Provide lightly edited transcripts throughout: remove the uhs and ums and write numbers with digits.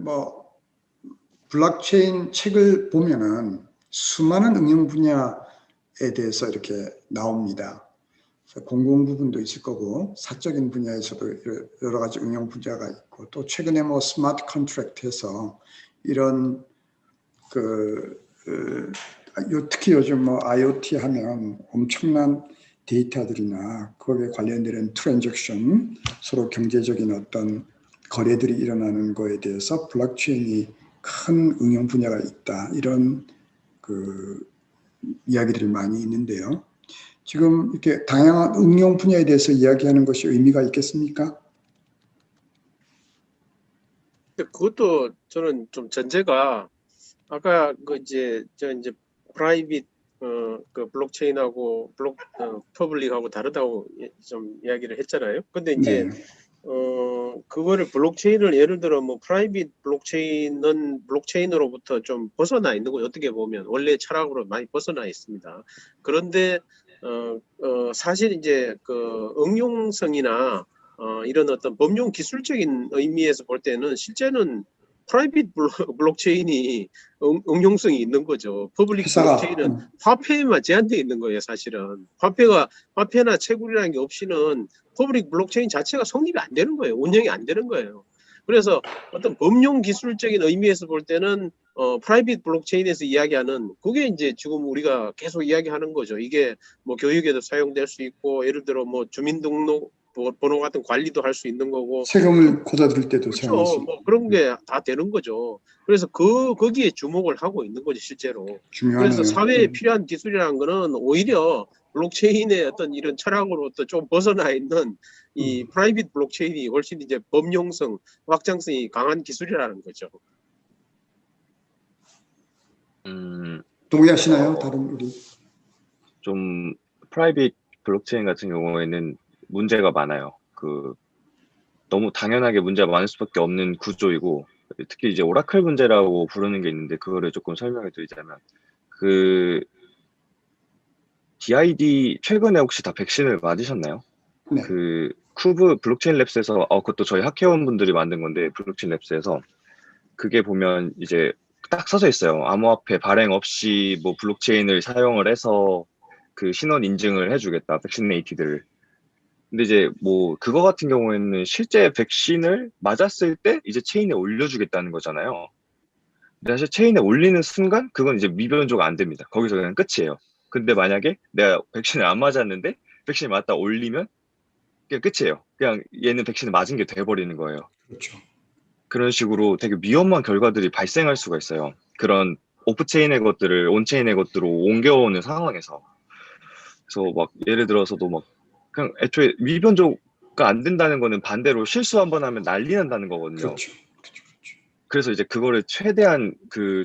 뭐 블록체인 책을 보면은 수많은 응용 분야에 대해서 이렇게 나옵니다. 공공 부분도 있을 거고 사적인 분야에서도 여러 가지 응용 분야가 있고, 또 최근에 뭐 스마트 컨트랙트에서 이런 특히 요즘 뭐 IoT 하면 엄청난 데이터들이나 거기에 관련된 트랜잭션, 서로 경제적인 어떤 거래들이 일어나는 거에 대해서 블록체인이 큰 응용 분야가 있다, 이런 이야기들이 많이 있는데요. 지금 이렇게 다양한 응용 분야에 대해서 이야기하는 것이 의미가 있겠습니까? 그것도 저는 좀 전제가, 아까 이제 프라이빗 그 블록체인하고 퍼블릭하고 다르다고 좀 이야기를 했잖아요. 근데 이제 그거를 블록체인을 예를 들어 뭐 프라이빗 블록체인은 블록체인으로부터 좀 벗어나 있는 거예요. 어떻게 보면 원래 철학으로 많이 벗어나 있습니다. 그런데 사실 이제 그 응용성이나 이런 어떤 법용 기술적인 의미에서 볼 때는 실제는 프라이빗 블록체인이 응용성이 있는 거죠. 퍼블릭 블록체인은 화폐에만 제한되어 있는 거예요, 사실은. 화폐나 채굴이라는 게 없이는 퍼블릭 블록체인 자체가 성립이 안 되는 거예요. 운영이 안 되는 거예요. 그래서 어떤 법용 기술적인 의미에서 볼 때는 프라이빗 블록체인에서 이야기하는 그게 이제 지금 우리가 계속 이야기하는 거죠. 이게 뭐 교육에도 사용될 수 있고, 예를 들어 뭐 주민등록 번호 같은 관리도 할 수 있는 거고, 세금을 걷어들일 때도 그렇죠. 사용할 수 있고, 뭐 그런 게 다 되는 거죠. 그래서 거기에 주목을 하고 있는 거죠, 실제로. 중요하네요. 그래서 사회에 필요한 기술이라는 거는 오히려 블록체인의 어떤 이런 철학으로부터 좀 벗어나 있는 이 프라이빗 블록체인이 훨씬 이제 범용성, 확장성이 강한 기술이라는 거죠. 동의하시나요, 다른 우리? 좀 프라이빗 블록체인 같은 경우에는 문제가 많아요. 너무 당연하게 문제가 많을 수밖에 없는 구조이고, 특히 이제 오라클 문제라고 부르는 게 있는데, 그거를 조금 설명해 드리자면, DID 최근에 혹시 다 백신을 맞으셨나요? 네. 쿠브 블록체인 랩스에서, 그것도 저희 학회원분들이 만든 건데, 블록체인 랩스에서 그게 보면 이제 딱 써져 있어요. 암호화폐 발행 없이 뭐 블록체인을 사용을 해서 그 신원 인증을 해주겠다, 백신네이티드를. 근데 이제 뭐 그거 같은 경우에는 실제 백신을 맞았을 때 이제 체인에 올려주겠다는 거잖아요. 근데 사실 체인에 올리는 순간 그건 이제 미변조가 안 됩니다. 거기서 그냥 끝이에요. 근데 만약에 내가 백신을 안 맞았는데 백신을 맞다 올리면 그냥 끝이에요. 그냥 얘는 백신을 맞은 게 돼버리는 거예요. 그렇죠. 그런 식으로 되게 위험한 결과들이 발생할 수가 있어요. 그런 오프체인의 것들을 온체인의 것들로 옮겨오는 상황에서. 그래서 막 예를 들어서도 막 그냥 애초에 미변조가 안 된다는 거는 반대로 실수 한번 하면 난리 난다는 거거든요. 그렇죠. 그래서 이제 그거를 최대한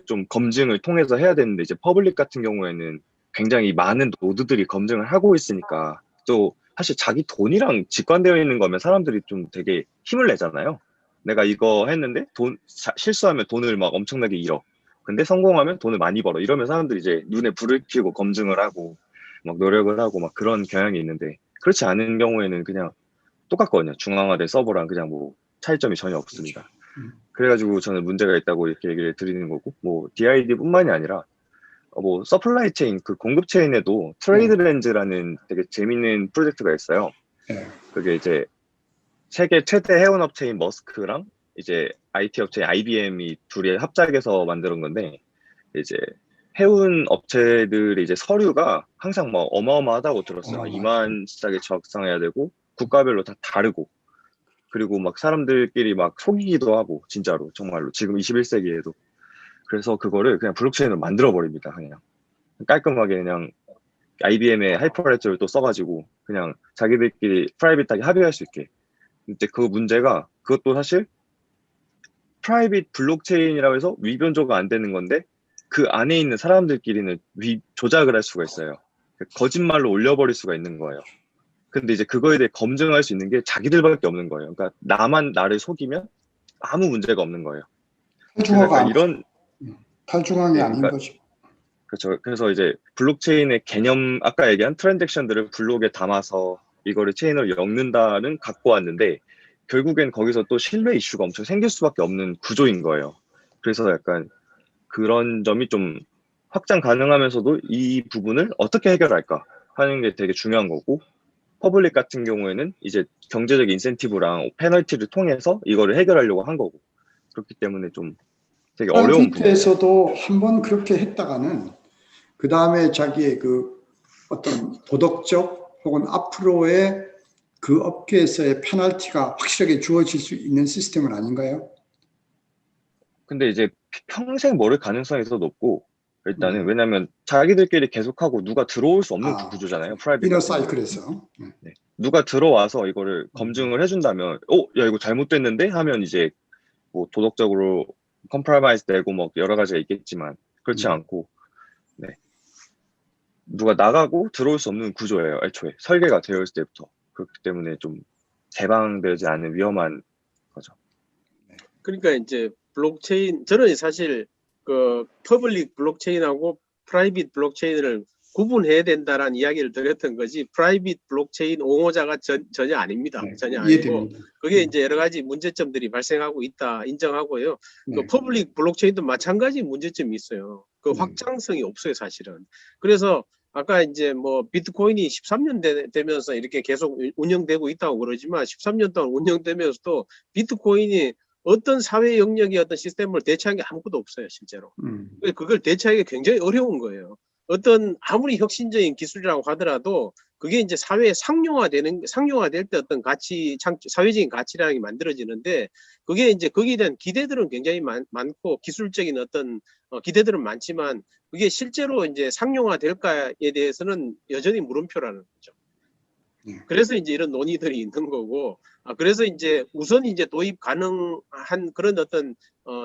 좀 검증을 통해서 해야 되는데, 이제 퍼블릭 같은 경우에는 굉장히 많은 노드들이 검증을 하고 있으니까, 또 사실 자기 돈이랑 직관되어 있는 거면 사람들이 좀 되게 힘을 내잖아요. 내가 이거 했는데 실수하면 돈을 막 엄청나게 잃어. 근데 성공하면 돈을 많이 벌어. 이러면 사람들이 이제 눈에 불을 켜고 검증을 하고 막 노력을 하고 막 그런 경향이 있는데, 그렇지 않은 경우에는 그냥 똑같거든요. 중앙화된 서버랑 그냥 뭐 차이점이 전혀 없습니다. 그래가지고 저는 문제가 있다고 이렇게 얘기를 드리는 거고, 뭐 DID뿐만이 아니라 뭐 서플라이 체인, 그 공급 체인에도 트레이드 렌즈라는 되게 재밌는 프로젝트가 있어요. 그게 이제 세계 최대 해운 업체인 머스크랑 이제 IT 업체인 IBM이 둘이 합작해서 만든 건데, 이제 해운 업체들이 이제 서류가 항상 막 어마어마하다고 들었어요. 2만 짝에 작성해야 되고 국가별로 다 다르고, 그리고 막 사람들끼리 막 속이기도 하고, 진짜로 정말로 지금 21세기에도. 그래서 그거를 그냥 블록체인으로 만들어 버립니다. 그냥 깔끔하게 그냥 IBM의 하이퍼레저를 또 써가지고 그냥 자기들끼리 프라이빗하게 합의할 수 있게. 근데 그 문제가, 그것도 사실 프라이빗 블록체인이라고 해서 위변조가 안 되는 건데, 그 안에 있는 사람들끼리는 조작을 할 수가 있어요. 거짓말로 올려버릴 수가 있는 거예요. 근데 이제 그거에 대해 검증할 수 있는 게 자기들밖에 없는 거예요. 그러니까 나만 나를 속이면 아무 문제가 없는 거예요. 탈중앙이 아닌 거죠. 그렇죠. 그래서 이제 블록체인의 개념, 아까 얘기한 트랜잭션들을 블록에 담아서 이거를 체인으로 엮는다는 갖고 왔는데, 결국엔 거기서 또 신뢰 이슈가 엄청 생길 수밖에 없는 구조인 거예요. 그래서 약간 그런 점이 좀 확장 가능하면서도 이 부분을 어떻게 해결할까 하는 게 되게 중요한 거고, 퍼블릭 같은 경우에는 이제 경제적 인센티브랑 페널티를 통해서 이거를 해결하려고 한 거고, 그렇기 때문에 좀 되게 어려운 부분이에요. 프라이빗에서도 한번 그렇게 했다가는 그 다음에 자기의 그 어떤 도덕적 혹은 앞으로의 그 업계에서의 페널티가 확실하게 주어질 수 있는 시스템은 아닌가요? 근데 이제 평생 모를 가능성이 더 높고, 일단은 음. 왜냐면 자기들끼리 계속하고 누가 들어올 수 없는 아, 구조잖아요, 프라이빗 이너 같은 경우는. 사이클에서. 네. 누가 들어와서 이거를 검증을 해준다면, 야, 이거 잘못됐는데? 하면 이제 뭐 도덕적으로 컴프라마이즈 되고 뭐 여러 가지가 있겠지만, 그렇지 음. 않고, 네. 누가 나가고 들어올 수 없는 구조예요, 애초에. 설계가 되어 있을 때부터. 그렇기 때문에 좀 개방되지 않은 위험한 거죠. 그러니까 이제 블록체인, 저는 사실 그 퍼블릭 블록체인하고 프라이빗 블록체인을 구분해야 된다라는 이야기를 드렸던 거지, 프라이빗 블록체인 옹호자가 전혀 아닙니다. 네, 전혀 아니고, 이해됩니다. 그게 이제 여러 가지 문제점들이 발생하고 있다 인정하고요. 그 네. 퍼블릭 블록체인도 마찬가지 문제점이 있어요. 그 네. 확장성이 없어요, 사실은. 그래서 아까 이제 뭐 비트코인이 13년 되면서 이렇게 계속 운영되고 있다고 그러지만, 13년 동안 운영되면서도 비트코인이 어떤 사회 영역의 어떤 시스템을 대체한 게 아무것도 없어요, 실제로. 그걸 대체하기 굉장히 어려운 거예요. 어떤 아무리 혁신적인 기술이라고 하더라도 그게 이제 사회에 상용화될 때 어떤 가치, 사회적인 가치라는 게 만들어지는데, 그게 이제 거기에 대한 기대들은 굉장히 많고 기술적인 어떤 기대들은 많지만, 그게 실제로 이제 상용화될까에 대해서는 여전히 물음표라는 거죠. 그래서 이제 이런 논의들이 있는 거고, 그래서 이제 우선 이제 도입 가능한 그런 어떤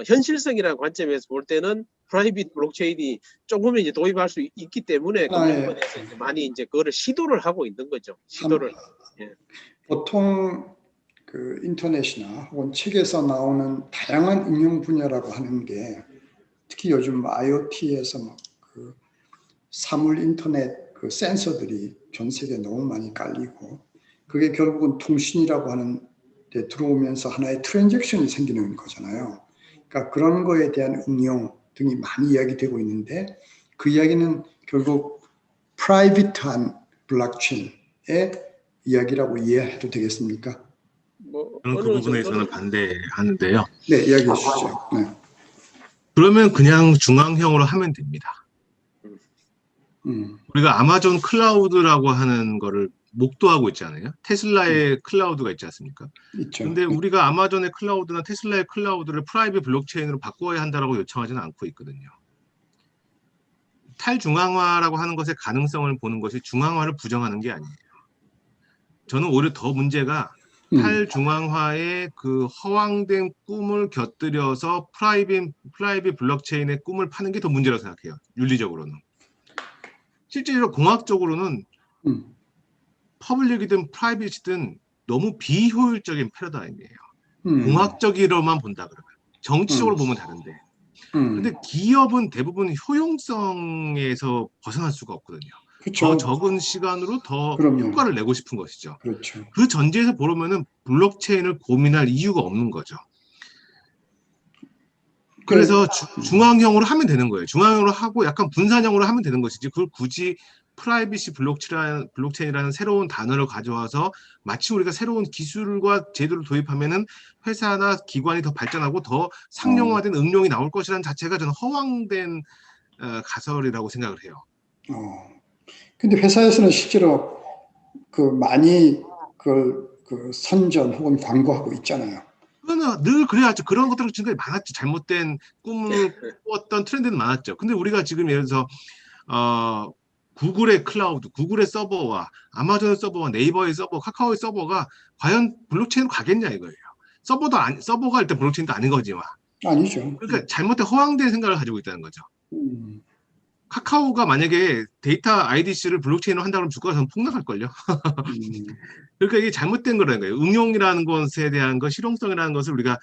현실성이라는 관점에서 볼 때는 프라이빗 블록체인이 조금 이제 도입할 수 있기 때문에 금융권에서 이제 많이 이제 그거를 시도를 하고 있는 거죠. 시도를. 예. 보통 그 인터넷이나 혹은 책에서 나오는 다양한 응용 분야라고 하는 게, 특히 요즘 IoT에서 막 그 사물 인터넷 그 센서들이 전 세계에 너무 많이 깔리고, 그게 결국은 통신이라고 하는 데 들어오면서 하나의 트랜잭션이 생기는 거잖아요. 그러니까 그런 거에 대한 응용 등이 많이 이야기되고 있는데, 그 이야기는 결국 프라이빗한 블록체인의 이야기라고 이해해도 되겠습니까? 뭐 저는 그 어느 부분에서는 정도는 반대하는데요. 네, 이야기해 주시죠. 네. 그러면 그냥 중앙형으로 하면 됩니다. 우리가 아마존 클라우드라고 하는 거를 목도하고 있잖아요. 테슬라의 클라우드가 있지 않습니까? 있죠. 근데 우리가 아마존의 클라우드나 테슬라의 클라우드를 프라이빗 블록체인으로 바꿔야 한다고 요청하지는 않고 있거든요. 탈중앙화라고 하는 것의 가능성을 보는 것이 중앙화를 부정하는 게 아니에요. 저는 오히려 더 문제가 탈중앙화의 그 허황된 꿈을 곁들여서 프라이빗 블록체인의 꿈을 파는 게 더 문제라고 생각해요. 윤리적으로는. 실제로 공학적으로는 퍼블릭이든 프라이빗이든 너무 비효율적인 패러다임이에요. 공학적으로만 본다 그러면. 정치적으로 보면 다른데. 근데 기업은 대부분 효용성에서 벗어날 수가 없거든요. 그렇죠. 더 적은 시간으로 더 그럼요. 효과를 내고 싶은 것이죠. 그렇죠. 그 전제에서 보면은 블록체인을 고민할 이유가 없는 거죠. 그래서 중앙형으로 하면 되는 거예요. 중앙형으로 하고 약간 분산형으로 하면 되는 것이지, 그걸 굳이 프라이빗이 블록체인이라는 새로운 단어를 가져와서 마치 우리가 새로운 기술과 제도를 도입하면은 회사나 기관이 더 발전하고 더 상용화된 응용이 나올 것이라는 자체가 저는 허황된 가설이라고 생각을 해요. 근데 회사에서는 실제로 그 많이 그걸 그 선전 혹은 광고하고 있잖아요. 그거는 늘 그래야죠. 그런 것들은 지금까지 많았죠. 잘못된 꿈을 꾸었던 트렌드는 많았죠. 근데 우리가 지금 예를 들어서 구글의 클라우드, 구글의 서버와 아마존의 서버와 네이버의 서버, 카카오의 서버가 과연 블록체인으로 가겠냐 이거예요. 서버가 일단 블록체인도 아닌 거지만. 아니죠. 그러니까 잘못된 허황된 생각을 가지고 있다는 거죠. 카카오가 만약에 데이터 IDC를 블록체인으로 한다 그러면 주가가 전 폭락할걸요. 그러니까 이게 잘못된 거라는 거예요. 응용이라는 것에 대한 것, 실용성이라는 것을 우리가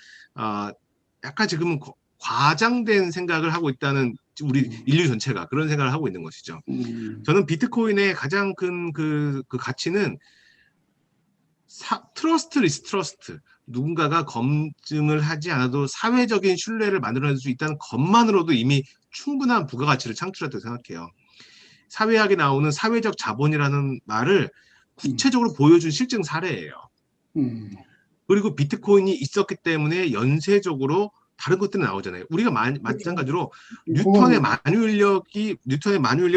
약간 지금은 과장된 생각을 하고 있다는, 우리 인류 전체가 그런 생각을 하고 있는 것이죠. 저는 비트코인의 가장 큰 그 가치는 트러스트 리스트러스트, 누군가가 검증을 하지 않아도 사회적인 신뢰를 만들어낼 수 있다는 것만으로도 이미 충분한 부가가치를 창출했다고 생각해요. 사회학에 나오는 사회적 자본이라는 말을 구체적으로 보여준 실증 사례예요. 그리고 비트코인이 있었기 때문에 연쇄적으로 다른 것들이 나오잖아요. 우리가 마찬가지로 뉴턴의 만유인력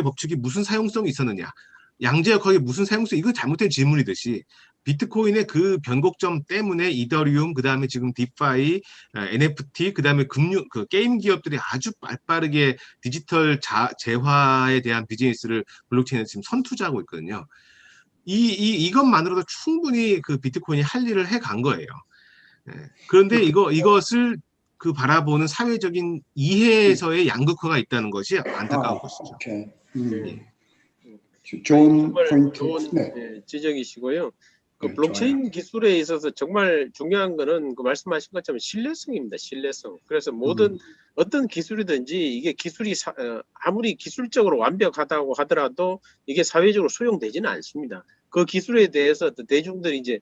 법칙이 무슨 사용성이 있었느냐, 양자역학이 무슨 사용성이, 이거 잘못된 질문이듯이 비트코인의 그 변곡점 때문에 이더리움, 그 다음에 지금 디파이, NFT, 그 다음에 그 게임 기업들이 아주 빠르게 디지털 재화에 대한 비즈니스를 블록체인에 지금 선투자하고 있거든요. 이것만으로도 충분히 그 비트코인이 할 일을 해간 거예요. 그런데 이것을 그 바라보는 사회적인 이해에서의 양극화가 있다는 것이 안타까운 것이죠. 오케이. 네. 좋은 정말 포인트. 좋은 네. 지적이시고요. 그 네, 블록체인 좋아요. 기술에 있어서 정말 중요한 거는 그 말씀하신 것처럼 신뢰성입니다. 신뢰성. 그래서 모든 어떤 기술이든지 이게 기술이 아무리 기술적으로 완벽하다고 하더라도 이게 사회적으로 수용되지는 않습니다. 그 기술에 대해서 대중들이 이제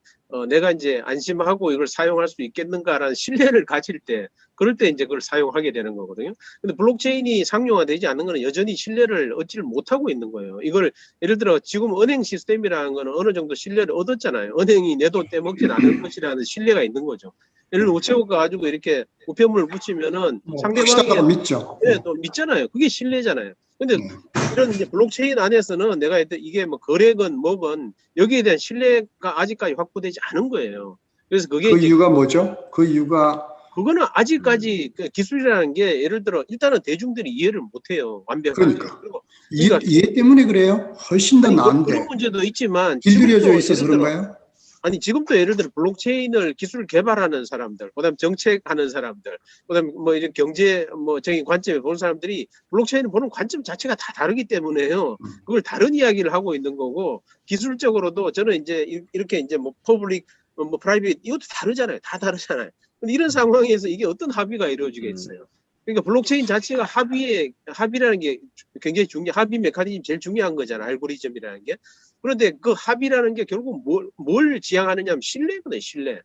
내가 이제 안심하고 이걸 사용할 수 있겠는가라는 신뢰를 가질 때, 그럴 때 이제 그걸 사용하게 되는 거거든요. 근데 블록체인이 상용화되지 않는 거는 여전히 신뢰를 얻지를 못하고 있는 거예요. 이걸 예를 들어 지금 은행 시스템이라는 거는 어느 정도 신뢰를 얻었잖아요. 은행이 내 돈 떼먹진 않을 것이라는 신뢰가 있는 거죠. 예를 들어 우체국 가지고 이렇게 우편물을 붙이면은 확실하다고 상대방이 믿죠. 또 믿잖아요. 그게 신뢰잖아요. 근데 네. 이런 이제 블록체인 안에서는 내가 이게 뭐 거래건 뭐건 여기에 대한 신뢰가 아직까지 확보되지 않은 거예요. 그래서 그게 그 이제 이유가 뭐죠? 그 이유가 그거는 아직까지 그 기술이라는 게 예를 들어 일단은 대중들이 이해를 못해요. 완벽하게. 그러니까 그리고 그러니까 이해 때문에 그래요. 훨씬 더 아니 그런 나은데 문제도 있지만 길들여져 지금도 있어서 예를 들어 그런가요? 아니 지금도 예를 들어 블록체인을 기술을 개발하는 사람들, 그다음 정책하는 사람들, 그다음 뭐 이런 경제 적인 관점에 보는 사람들이 블록체인을 보는 관점 자체가 다 다르기 때문에요. 그걸 다른 이야기를 하고 있는 거고 기술적으로도 저는 이제 이렇게 이제 뭐 퍼블릭, 뭐 프라이빗 이것도 다르잖아요. 다 다르잖아요. 근데 이런 상황에서 이게 어떤 합의가 이루어지겠어요? 그러니까 블록체인 자체가 합의라는 게 굉장히 합의 메커니즘 제일 중요한 거잖아요. 알고리즘이라는 게. 그런데 그 합의라는 게 결국 뭘 지향하느냐 하면 신뢰거든요, 신뢰.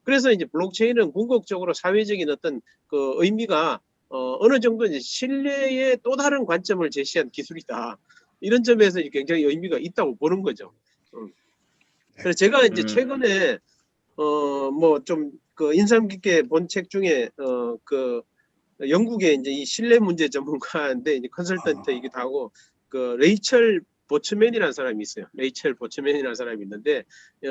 그래서 이제 블록체인은 궁극적으로 사회적인 어떤 그 의미가 어느 정도 이제 신뢰의 또 다른 관점을 제시한 기술이다. 이런 점에서 굉장히 의미가 있다고 보는 거죠. 그래서 제가 이제 최근에 뭐 좀 그 인상 깊게 본 책 중에 그 영국의 이제 이 신뢰 문제 전문가인데 이제 컨설턴트이기도 하고 그 레이첼 보츠맨이라는 사람이 있어요. 레이첼 보츠맨이라는 사람이 있는데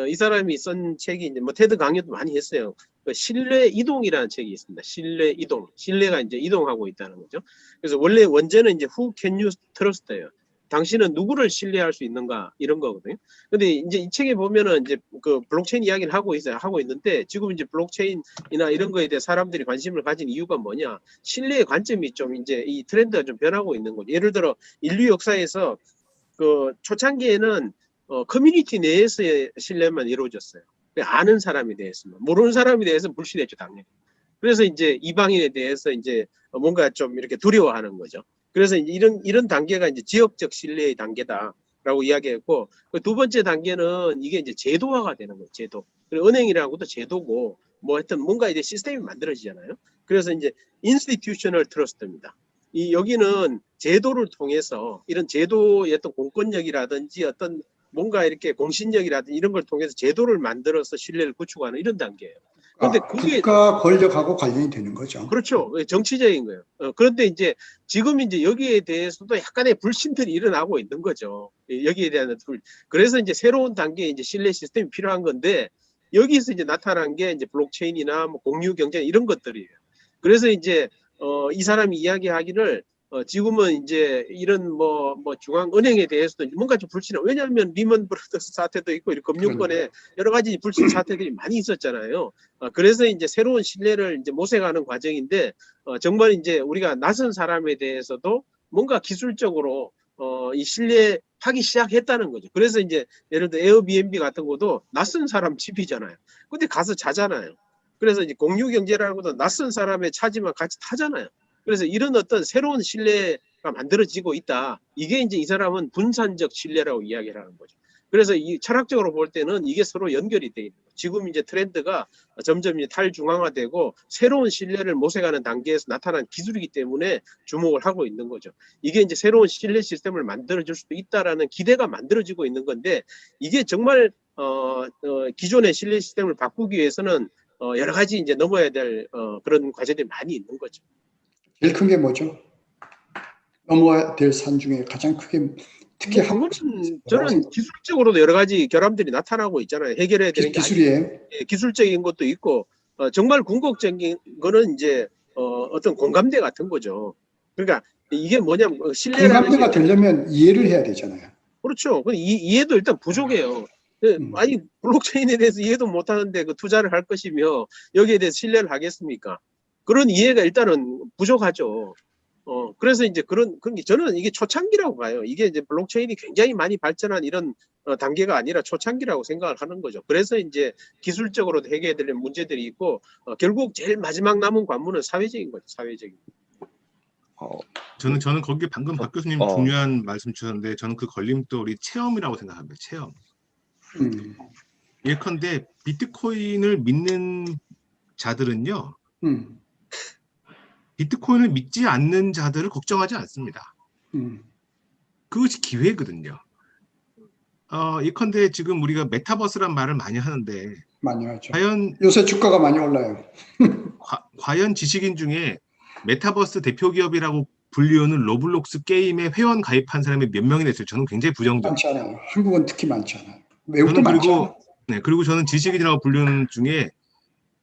이 사람이 쓴 책이 이제 뭐 테드 강연도 많이 했어요. 그 신뢰 이동이라는 책이 있습니다. 신뢰 이동, 신뢰가 이제 이동하고 있다는 거죠. 그래서 원래 원제는 이제 Who can you trust예요. 당신은 누구를 신뢰할 수 있는가 이런 거거든요. 근데 이제 이 책에 보면은 이제 그 블록체인 이야기를 하고 있는데 지금 이제 블록체인이나 이런 거에 대해 사람들이 관심을 가진 이유가 뭐냐? 신뢰의 관점이 좀 이제 이 트렌드가 좀 변하고 있는 거죠. 예를 들어 인류 역사에서 그 초창기에는 커뮤니티 내에서의 신뢰만 이루어졌어요. 아는 사람에 대해서만, 모르는 사람에 대해서 불신했죠, 당연히. 그래서 이제 이방인에 대해서 이제 뭔가 좀 이렇게 두려워하는 거죠. 그래서 이제 이런 단계가 이제 지역적 신뢰의 단계다라고 이야기했고, 그 두 번째 단계는 이게 이제 제도화가 되는 거예요, 제도. 그리고 은행이라고도 제도고, 뭐 하여튼 뭔가 이제 시스템이 만들어지잖아요. 그래서 이제 institutional trust입니다. 여기는 제도를 통해서 이런 제도의 어떤 공권력이라든지 어떤 뭔가 이렇게 공신력이라든지 이런 걸 통해서 제도를 만들어서 신뢰를 구축하는 이런 단계예요. 그런데 그게 국가 권력하고 관련이 되는 거죠. 그렇죠. 정치적인 거예요. 그런데 이제 지금 이제 여기에 대해서도 약간의 불신들이 일어나고 있는 거죠. 여기에 대한 그래서 이제 새로운 단계의 이제 신뢰 시스템이 필요한 건데 여기서 이제 나타난 게 이제 블록체인이나 뭐 공유 경제 이런 것들이에요. 그래서 이제 이 사람이 이야기하기를 지금은 이제 이런 뭐 중앙은행에 대해서도 뭔가 좀 불신해. 왜냐하면 리먼 브라더스 사태도 있고 이런 금융권에 여러 가지 불신 사태들이 많이 있었잖아요. 그래서 이제 새로운 신뢰를 이제 모색하는 과정인데 정말 이제 우리가 낯선 사람에 대해서도 뭔가 기술적으로 이 신뢰하기 시작했다는 거죠. 그래서 이제 예를 들어 에어비앤비 같은 것도 낯선 사람 집이잖아요. 근데 가서 자잖아요. 그래서 이제 공유 경제라는 것도 낯선 사람의 차지만 같이 타잖아요. 그래서 이런 어떤 새로운 신뢰가 만들어지고 있다. 이게 이제 이 사람은 분산적 신뢰라고 이야기를 하는 거죠. 그래서 이 철학적으로 볼 때는 이게 서로 연결이 돼 있는 거예요. 지금 이제 트렌드가 점점 이제 탈중앙화되고 새로운 신뢰를 모색하는 단계에서 나타난 기술이기 때문에 주목을 하고 있는 거죠. 이게 이제 새로운 신뢰 시스템을 만들어줄 수도 있다라는 기대가 만들어지고 있는 건데 이게 정말 기존의 신뢰 시스템을 바꾸기 위해서는 여러 가지 이제 넘어야 될 그런 과제들이 많이 있는 거죠. 제일 큰 게 뭐죠? 넘어야 될 산 중에 가장 크게 특히 그거는 저는 기술적으로도 여러 가지 결함들이 나타나고 있잖아요. 해결해야 되는 게 기술이에요. 기술적인 것도 있고 정말 궁극적인 거는 이제 어떤 공감대 같은 거죠. 그러니까 이게 뭐냐면 신뢰라는 공감대가 게 되려면 이해를 해야 되잖아요. 그렇죠. 이해도 일단 부족해요. 아니 블록체인에 대해서 이해도 못하는데 그 투자를 할 것이며 여기에 대해서 신뢰를 하겠습니까? 그런 이해가 일단은 부족하죠. 그래서 이제 그런 게 저는 이게 초창기라고 봐요. 이게 이제 블록체인이 굉장히 많이 발전한 이런 단계가 아니라 초창기라고 생각을 하는 거죠. 그래서 이제 기술적으로도 해결해야 될 문제들이 있고 결국 제일 마지막 남은 관문은 사회적인 거죠. 사회적인. 저는 거기 방금 박 교수님 중요한 말씀 주셨는데 저는 그 걸림돌이 체험이라고 생각합니다. 체험. 예컨대 비트코인을 믿는 자들은요. 비트코인을 믿지 않는 자들을 걱정하지 않습니다. 그것이 기회거든요. 예컨대 지금 우리가 메타버스란 말을 많이 하는데 많이 하죠. 과연 요새 주가가 많이 올라요. 과연 지식인 중에 메타버스 대표 기업이라고 불리우는 로블록스 게임에 회원 가입한 사람이 몇 명이나 있어요? 저는 굉장히 부정적이에요. 많지 않아요. 한국은 특히 많지 않아요. 외국도 많지 않아요. 그리고 저는 지식인이라고 불리는 중에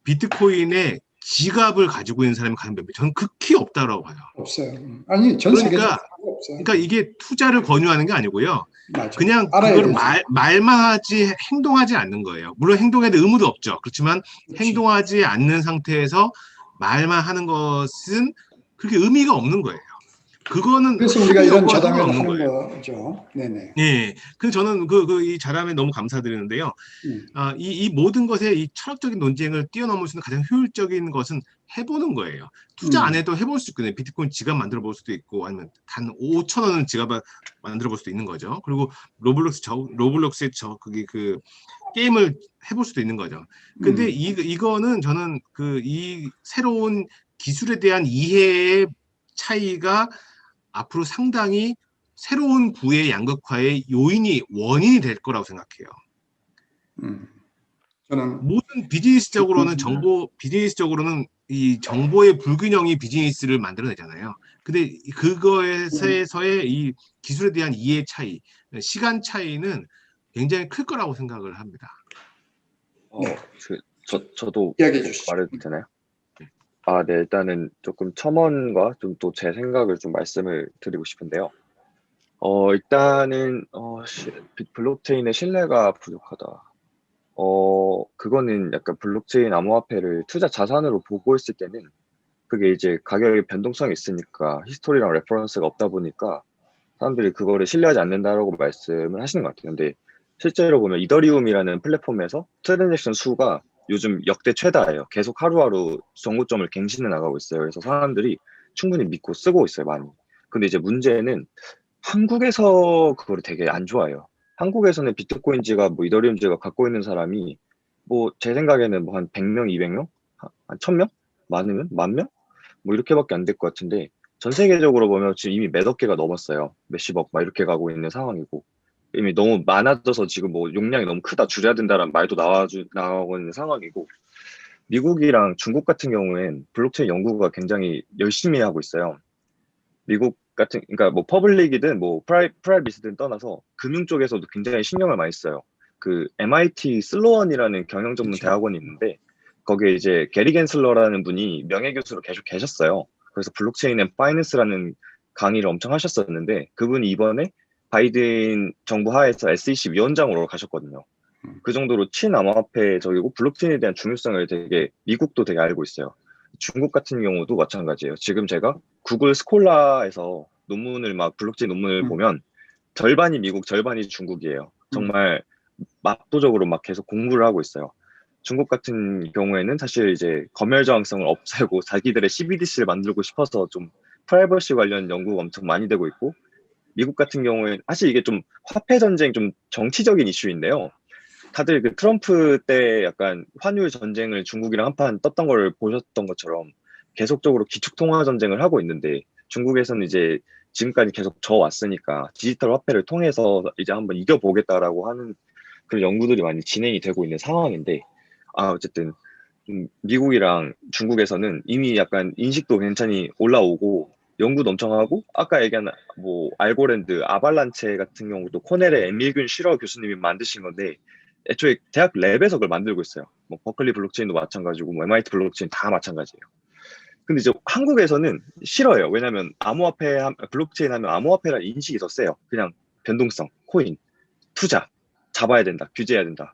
비트코인의 지갑을 가지고 있는 사람이 과연 몇 명? 저는 극히 없다고 봐요. 없어요. 아니 전 세계적으로 없어요. 그러니까 이게 투자를 권유하는 게 아니고요. 맞아요. 그냥 알아야 그걸 되죠. 말만 하지 행동하지 않는 거예요. 물론 행동에 대한 의무도 없죠. 그렇지만 그렇지. 행동하지 않는 상태에서 말만 하는 것은 그렇게 의미가 없는 거예요. 그거는 그래서 우리가 이런 의미가 자담회를 없는 하는 거예요. 거죠. 네네. 예. 그래서 저는 이 자담회 너무 감사드리는데요. 이 모든 것에 이 철학적인 논쟁을 뛰어넘을 수 있는 가장 효율적인 것은 해보는 거예요. 투자 안 해도 해볼 수 있거든요. 비트코인 지갑 만들어 볼 수도 있고 아니면 단 5,000원은 지갑을 만들어 볼 수도 있는 거죠. 그리고 로블록스의 그게 그 게임을 해볼 수도 있는 거죠. 근데 이거는 저는 이 새로운 기술에 대한 이해의 차이가 앞으로 상당히 새로운 부의 양극화의 원인이 될 거라고 생각해요. 저는 모든 비즈니스적으로는 비즈니스적으로는 이 정보의 불균형이 비즈니스를 만들어내잖아요. 근데 그거에서의 이 기술에 대한 이해 차이, 시간 차이는 굉장히 클 거라고 생각을 합니다. 저도 이야기해 주시죠. 말해도 되나요? 네, 일단은 조금 첨언과 좀 또 제 생각을 좀 말씀을 드리고 싶은데요. 일단은 블록체인의 신뢰가 부족하다. 그거는 약간 블록체인 암호화폐를 투자 자산으로 보고 있을 때는 그게 이제 가격의 변동성이 있으니까 히스토리랑 레퍼런스가 없다 보니까 사람들이 그거를 신뢰하지 않는다라고 말씀을 하시는 것 같아요. 근데 실제로 보면 이더리움이라는 플랫폼에서 트랜잭션 수가 요즘 역대 최다예요. 계속 하루하루 정고점을 갱신해 나가고 있어요. 그래서 사람들이 충분히 믿고 쓰고 있어요, 많이. 근데 이제 문제는 한국에서 그거를 되게 안 좋아해요. 한국에서는 비트코인지가 뭐 이더리움지가 갖고 있는 사람이 뭐 제 생각에는 뭐 한 100명, 200명? 한 1000명? 많으면? 10,000명? 뭐 이렇게밖에 안 될 것 같은데 전 세계적으로 보면 지금 이미 몇억 개가 넘었어요. 몇십억 막 이렇게 가고 있는 상황이고 이미 너무 많아져서 지금 뭐 용량이 너무 크다 줄여야 된다는 말도 나오고 있는 상황이고 미국이랑 중국 같은 경우엔 블록체인 연구가 굉장히 열심히 하고 있어요. 미국 같은 그러니까 뭐 퍼블릭이든 뭐 프라이빗이든 떠나서 금융 쪽에서도 굉장히 신경을 많이 써요. 그 MIT 슬로원이라는 경영 전문 그렇죠. 대학원이 있는데 거기에 이제 게리 겐슬러라는 분이 명예교수로 계속 계셨어요. 그래서 블록체인 앤 파이낸스라는 강의를 엄청 하셨었는데 그분이 이번에 바이든 정부 하에서 SEC 위원장으로 가셨거든요. 그 정도로 친암호화폐적이고 블록체인에 대한 중요성을 되게 미국도 되게 알고 있어요. 중국 같은 경우도 마찬가지예요. 지금 제가 구글 스콜라에서 블록체인 논문을 보면 절반이 미국, 절반이 중국이에요. 정말 압도적으로 막 계속 공부를 하고 있어요. 중국 같은 경우에는 사실 이제 검열 저항성을 없애고 자기들의 CBDC를 만들고 싶어서 좀 프라이버시 관련 연구가 엄청 많이 되고 있고 미국 같은 경우에 사실 이게 좀 화폐 전쟁 좀 정치적인 이슈인데요. 다들 그 트럼프 때 약간 환율 전쟁을 중국이랑 한판 떴던 걸 보셨던 것처럼 계속적으로 기축통화 전쟁을 하고 있는데 중국에서는 이제 지금까지 계속 져왔으니까 디지털 화폐를 통해서 이제 한번 이겨보겠다라고 하는 그런 연구들이 많이 진행이 되고 있는 상황인데 어쨌든 미국이랑 중국에서는 이미 약간 인식도 괜찮이 올라오고 연구도 엄청 하고 아까 얘기한 뭐 알고랜드 아발란체 같은 경우도 코넬의 엠밀균 쉬러 교수님이 만드신 건데 애초에 대학 랩에서 그걸 만들고 있어요. 뭐 버클리 블록체인도 마찬가지고 뭐 MIT 블록체인 다 마찬가지예요. 근데 이제 한국에서는 싫어요. 왜냐면 암호화폐 블록체인 하면 암호화폐라는 인식이 더 세요. 그냥 변동성, 코인, 투자 잡아야 된다, 규제해야 된다.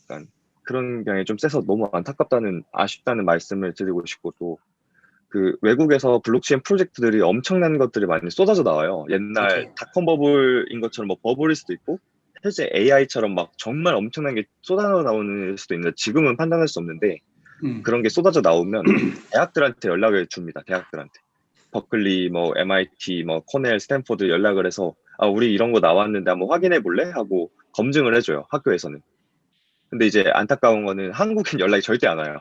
약간 그런 경향이 좀 세서 너무 안타깝다는 아쉽다는 말씀을 드리고 싶고 또 그 외국에서 블록체인 프로젝트들이 엄청난 것들이 많이 쏟아져 나와요. 옛날 맞아요. 닷컴 버블인 것처럼 뭐 버블일 수도 있고 실제 AI처럼 막 정말 엄청난 게 쏟아져 나오는 수도 있는데 지금은 판단할 수 없는데 그런 게 쏟아져 나오면 대학들한테 연락을 줍니다. 대학들한테. 버클리, 뭐 MIT, 뭐 코넬, 스탠포드 연락을 해서 우리 이런 거 나왔는데 한번 확인해 볼래? 하고 검증을 해줘요. 학교에서는. 근데 이제 안타까운 거는 한국엔 연락이 절대 안 와요.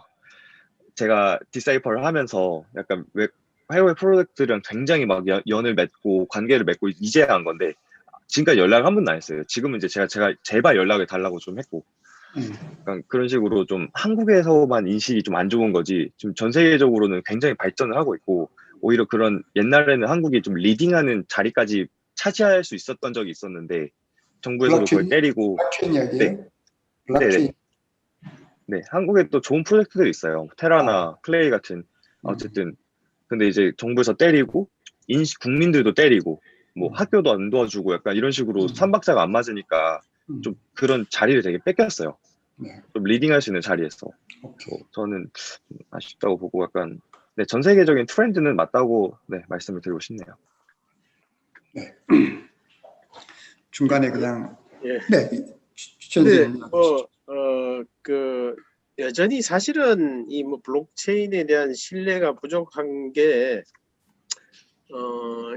제가 디사이퍼를 하면서 약간 해외 프로젝트랑 굉장히 막 연을 맺고 관계를 맺고 이제 한 건데 지금까지 연락을 한 번도 안 했어요. 지금은 이제 제가 제발 연락을 달라고 좀 했고 약간 그런 식으로 좀 한국에서만 인식이 좀 안 좋은 거지 지금 전 세계적으로는 굉장히 발전을 하고 있고 오히려 그런 옛날에는 한국이 좀 리딩하는 자리까지 차지할 수 있었던 적이 있었는데 정부에서도 그걸 때리고 블록체인 네, 이야기예요? 네네. 블록체인. 네, 한국에 또 좋은 프로젝트들이 있어요. 테라나 플레이 같은. 음. 어쨌든 근데 이제 정부에서 때리고 국민들도 때리고 뭐 학교도 안 도와주고 약간 이런 식으로 삼박자가 안 맞으니까 좀 그런 자리를 되게 뺏겼어요. 네. 좀 리딩할 수 있는 자리에서. 오케이. 저는 좀 아쉽다고 보고 약간 네, 전 세계적인 트렌드는 맞다고 네, 말씀을 드리고 싶네요. 네. 중간에 그냥 예. 네. 근데 주전자님 그 여전히 사실은 이 뭐 블록체인에 대한 신뢰가 부족한 게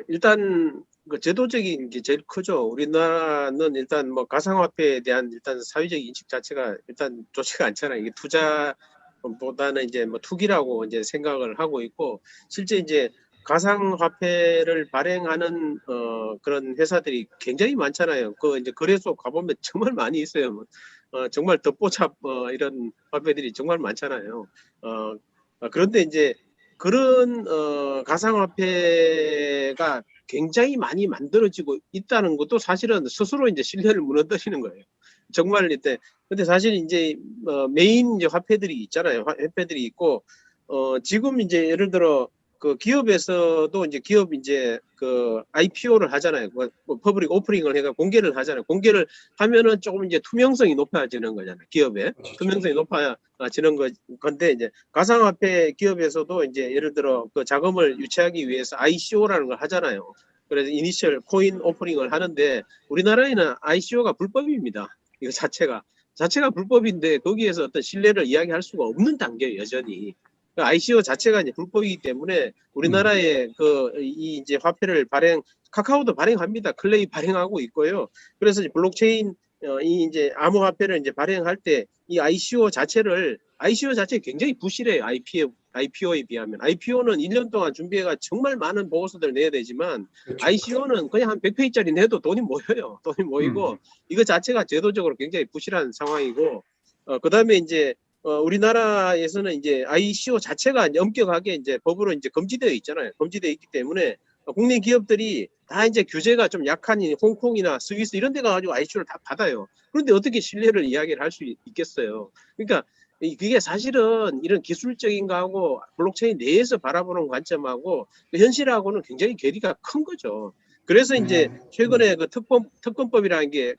일단 그 제도적인 게 제일 크죠. 우리나라는 일단 뭐 가상화폐에 대한 일단 사회적 인식 자체가 일단 좋지가 않잖아요. 이게 투자보다는 이제 뭐 투기라고 이제 생각을 하고 있고 실제 이제 가상화폐를 발행하는 그런 회사들이 굉장히 많잖아요. 그 이제 거래소 가보면 정말 많이 있어요. 정말 덧보잡 이런 화폐들이 정말 많잖아요. 그런데 이제 그런 가상화폐가 굉장히 많이 만들어지고 있다는 것도 사실은 스스로 이제 신뢰를 무너뜨리는 거예요. 정말 이때 근데 사실 이제 메인 이제 화폐들이 있잖아요. 화폐들이 있고 지금 이제 예를 들어 그 기업에서도 이제 기업 이제 그 IPO를 하잖아요. 뭐 퍼블릭 오프닝을 해가 공개를 하잖아요. 공개를 하면은 조금 이제 투명성이 높아지는 거잖아요. 기업의 투명성이 높아지는 건데 이제 가상화폐 기업에서도 이제 예를 들어 그 자금을 유치하기 위해서 ICO라는 걸 하잖아요. 그래서 이니셜 코인 오프닝을 하는데 우리나라에는 ICO가 불법입니다. 이거 자체가 불법인데 거기에서 어떤 신뢰를 이야기할 수가 없는 단계예요, 여전히. ICO 자체가 이제 불법이기 때문에 우리나라의 이 이제 화폐를 카카오도 발행합니다. 클레이 발행하고 있고요. 그래서 이제 블록체인 이 이제 암호화폐를 이제 발행할 때 이 ICO 자체 굉장히 부실해요. IPO에 비하면. IPO는 1년 동안 준비해가 정말 많은 보고서들을 내야 되지만 그렇죠. ICO는 그냥 한 100페이지짜리 내도 돈이 모여요. 돈이 모이고 이거 자체가 제도적으로 굉장히 부실한 상황이고 그다음에 이제 우리나라에서는 이제 ICO 자체가 엄격하게 이제 법으로 이제 금지되어 있잖아요. 금지되어 있기 때문에 국내 기업들이 다 이제 규제가 좀 약한 홍콩이나 스위스 이런 데 가가지고 ICO를 다 받아요. 그런데 어떻게 신뢰를 이야기를 할 수 있겠어요? 그러니까 그게 사실은 이런 기술적인 거하고 블록체인 내에서 바라보는 관점하고 현실하고는 굉장히 괴리가 큰 거죠. 그래서 이제 최근에 그 특검법이라는 게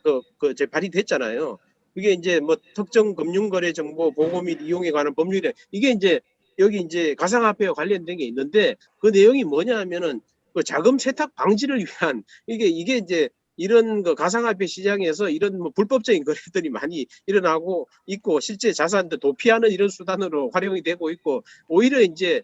제 발의됐잖아요. 그게 이제 뭐 특정 금융거래 정보 보고 및 이용에 관한 법률에 이게 이제 여기 이제 가상화폐와 관련된 게 있는데 그 내용이 뭐냐 하면은 그 자금 세탁 방지를 위한 이게 이제 이런 그 가상화폐 시장에서 이런 뭐 불법적인 거래들이 많이 일어나고 있고 실제 자산도 도피하는 이런 수단으로 활용이 되고 있고 오히려 이제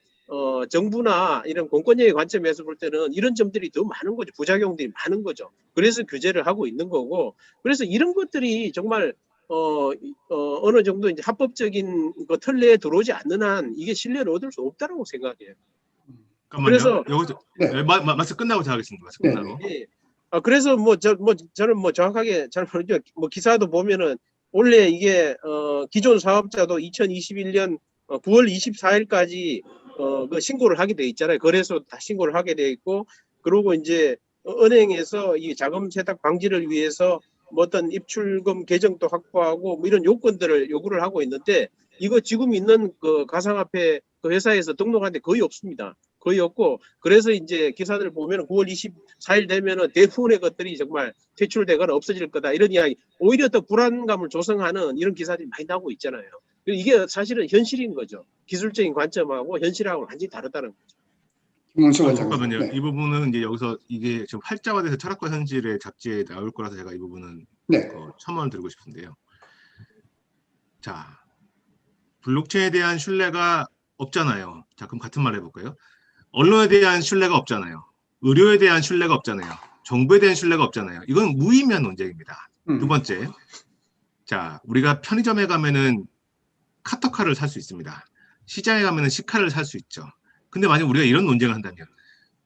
정부나 이런 공권력의 관점에서 볼 때는 이런 점들이 더 많은 거죠. 부작용들이 많은 거죠. 그래서 규제를 하고 있는 거고, 그래서 이런 것들이 정말 어느 정도 이제 합법적인 그 틀내에 들어오지 않는 한 이게 신뢰를 얻을 수 없다라고 생각해요. 잠깐만요. 그래서 여기서 네. 말씀 끝나고 하겠습니다. 말씀 네, 끝나고. 예. 그래서 저는 정확하게 잘 모르죠. 기사도 보면은 원래 이게 기존 사업자도 2021년 9월 24일까지 그 신고를 하게 돼 있잖아요. 거래소 다 신고를 하게 돼 있고, 그리고 이제 은행에서 이 자금 세탁 방지를 위해서 뭐 어떤 입출금 계정도 확보하고 뭐 이런 요건들을 요구를 하고 있는데, 이거 지금 있는 그 가상화폐 그 회사에서 등록하는데 거의 없습니다. 거의 없고, 그래서 이제 기사들 보면 9월 24일 되면은 대부분의 것들이 정말 퇴출되거나 없어질 거다 이런 이야기, 오히려 더 불안감을 조성하는 이런 기사들이 많이 나오고 있잖아요. 이게 사실은 현실인 거죠. 기술적인 관점하고 현실하고 완전히 다르다는 거죠. 김문수 원장님. 잠깐만요. 네. 이 부분은 이제 여기서 이게 지금 활자화돼서 철학과 현실의 잡지에 나올 거라서 제가 이 부분은 네. 첨언을 드리고 싶은데요. 자, 블록체인에 대한 신뢰가 없잖아요. 자, 그럼 같은 말 해볼까요? 언론에 대한 신뢰가 없잖아요. 의료에 대한 신뢰가 없잖아요. 정부에 대한 신뢰가 없잖아요. 이건 무의미한 논쟁입니다. 두 번째, 자, 우리가 편의점에 가면은 카터카를 살 수 있습니다. 시장에 가면은 시카를 살 수 있죠. 근데 만약 우리가 이런 논쟁을 한다면,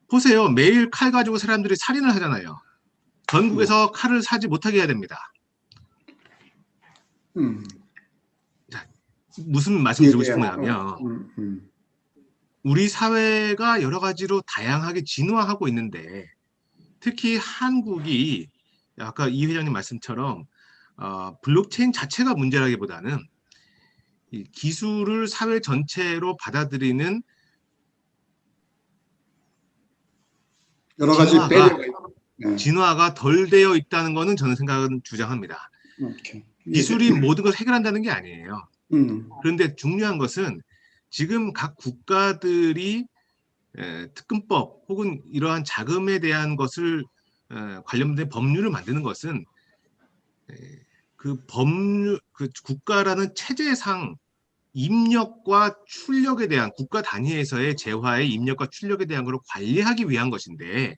보세요. 매일 칼 가지고 사람들이 살인을 하잖아요. 전국에서 칼을 사지 못하게 해야 됩니다. 자, 무슨 말씀 드리고 싶은 거냐면, 우리 사회가 여러 가지로 다양하게 진화하고 있는데, 특히 한국이 아까 이 회장님 말씀처럼 블록체인 자체가 문제라기보다는 이 기술을 사회 전체로 받아들이는 여러 가지 진화가 덜 되어 있다는 것은 저는 생각은 주장합니다. 오케이. 기술이 모든 걸 해결한다는 게 아니에요. 음. 그런데 중요한 것은 지금 각 국가들이 특근법 혹은 이러한 자금에 대한 것을 관련된 법률을 만드는 것은 그 국가라는 체제상 입력과 출력에 대한 국가 단위에서의 재화의 입력과 출력에 대한 것을 관리하기 위한 것인데,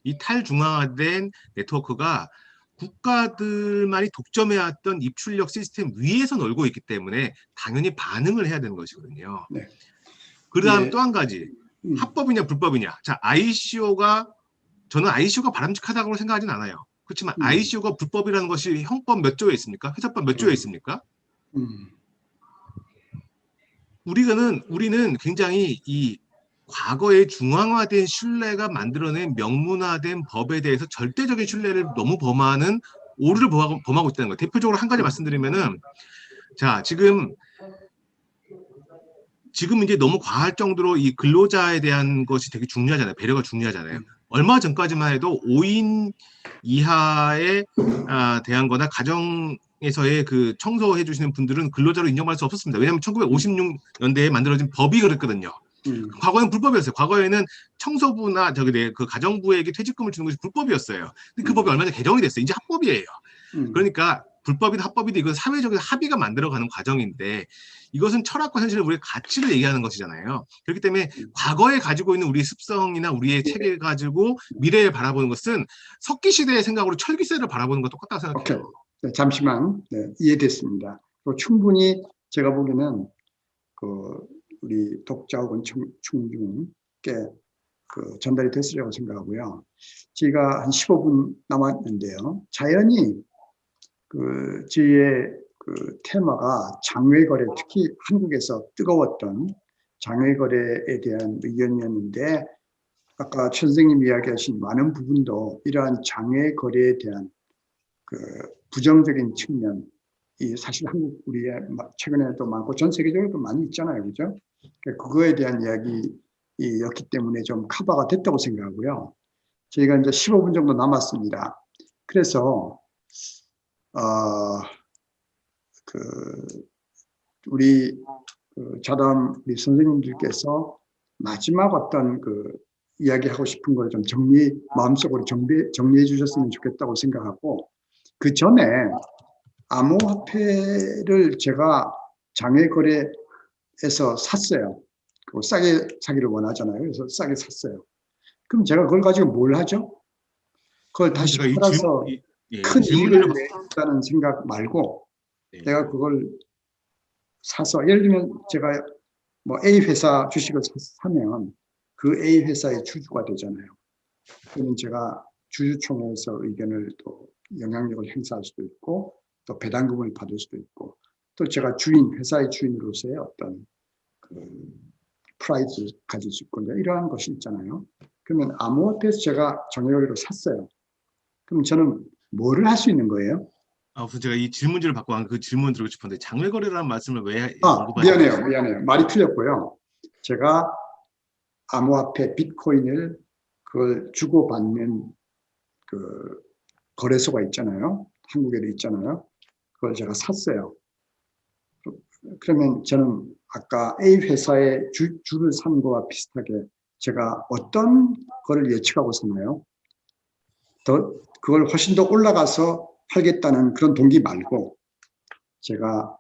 이 탈중앙화된 네트워크가 국가들만이 독점해왔던 입출력 시스템 위에서 놀고 있기 때문에 당연히 반응을 해야 되는 것이거든요. 네. 그 다음 예. 또 한 가지, 합법이냐 불법이냐. 자, 저는 ICO가 바람직하다고 생각하진 않아요. 그렇지만 ICO가 불법이라는 것이 형법 몇 조에 있습니까? 회사법 몇 조에 있습니까? 우리는 굉장히 이 과거의 중앙화된 신뢰가 만들어낸 명문화된 법에 대해서 절대적인 신뢰를 너무 범하는 오류를 범하고 있다는 거예요. 대표적으로 한 가지 말씀드리면은, 자, 지금 이제 너무 과할 정도로 이 근로자에 대한 것이 되게 중요하잖아요. 배려가 중요하잖아요. 얼마 전까지만 해도 5인 이하에 대한 거나 가정에서의 그 청소해 주시는 분들은 근로자로 인정받을 수 없었습니다. 왜냐하면 1956년대에 만들어진 법이 그랬거든요. 과거에는 불법이었어요. 과거에는 청소부나 그 가정부에게 퇴직금을 주는 것이 불법이었어요. 근데 그 법이 얼마 전에 개정이 됐어요. 이제 합법이에요. 그러니까 불법이든 합법이든 이건 사회적인 합의가 만들어가는 과정인데, 이것은 철학과 현실의 우리의 가치를 얘기하는 것이잖아요. 그렇기 때문에 과거에 가지고 있는 우리의 습성이나 우리의 체계를 가지고 미래를 바라보는 것은 석기시대의 생각으로 철기세를 바라보는 것과 똑같다고 생각해요. 네, 잠시만. 네, 이해됐습니다. 충분히 제가 보기에는 우리 독자 혹은 충중께 전달이 됐으리라고 생각하고요. 저희가 한 15분 남았는데요. 자연히 저희의 테마가 장외거래, 특히 한국에서 뜨거웠던 장외거래에 대한 의견이었는데, 아까 최 선생님 이야기하신 많은 부분도 이러한 장외거래에 대한 부정적인 측면이 사실 우리의 최근에도 많고 전 세계적으로도 많이 있잖아요. 그죠? 그거에 대한 이야기였기 때문에 좀 커버가 됐다고 생각하고요. 저희가 이제 15분 정도 남았습니다. 그래서 우리 자담 우리 선생님들께서 마지막 어떤 이야기하고 싶은 걸 좀 마음속으로 정리해 주셨으면 좋겠다고 생각하고, 그 전에 암호화폐를 제가 장외거래에서 샀어요. 또 싸게 사기를 원하잖아요. 그래서 싸게 샀어요. 그럼 제가 그걸 가지고 뭘 하죠? 그걸 다시 제가 팔아서 예, 큰 질문을 이익을 내겠다는 생각 말고 네. 내가 그걸 사서 예를 들면 제가 뭐 A 회사 주식을 사면 그 A 회사의 주주가 되잖아요. 그러면 제가 주주총회에서 의견을 또 영향력을 행사할 수도 있고 또 배당금을 받을 수도 있고 또 제가 회사의 주인으로서의 어떤 그 프라이즈 가질 수 있고 이러한 것이 있잖아요. 그러면 암호화폐에서 제가 정액으로 샀어요. 그럼 저는 뭐를 할 수 있는 거예요? 우선 제가 이 질문지를 받고 그 질문 드리고 싶은데 장외거래라는 말씀을 왜 미안해요. 말이 틀렸고요. 제가 암호화폐 비트코인을 그걸 주고받는 그 거래소가 있잖아요. 한국에도 있잖아요. 그걸 제가 샀어요. 그러면 저는 아까 A 회사의 주를 산 거와 비슷하게 제가 어떤 거를 예측하고 사나요? 그걸 훨씬 더 올라가서 팔겠다는 그런 동기 말고 제가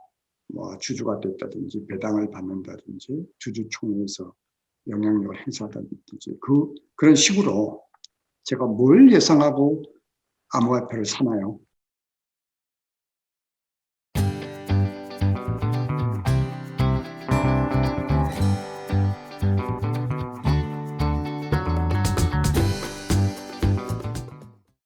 뭐 주주가 됐다든지 배당을 받는다든지 주주총회에서 영향력을 행사하다든지 그런 식으로 제가 뭘 예상하고 암호화폐를 사나요?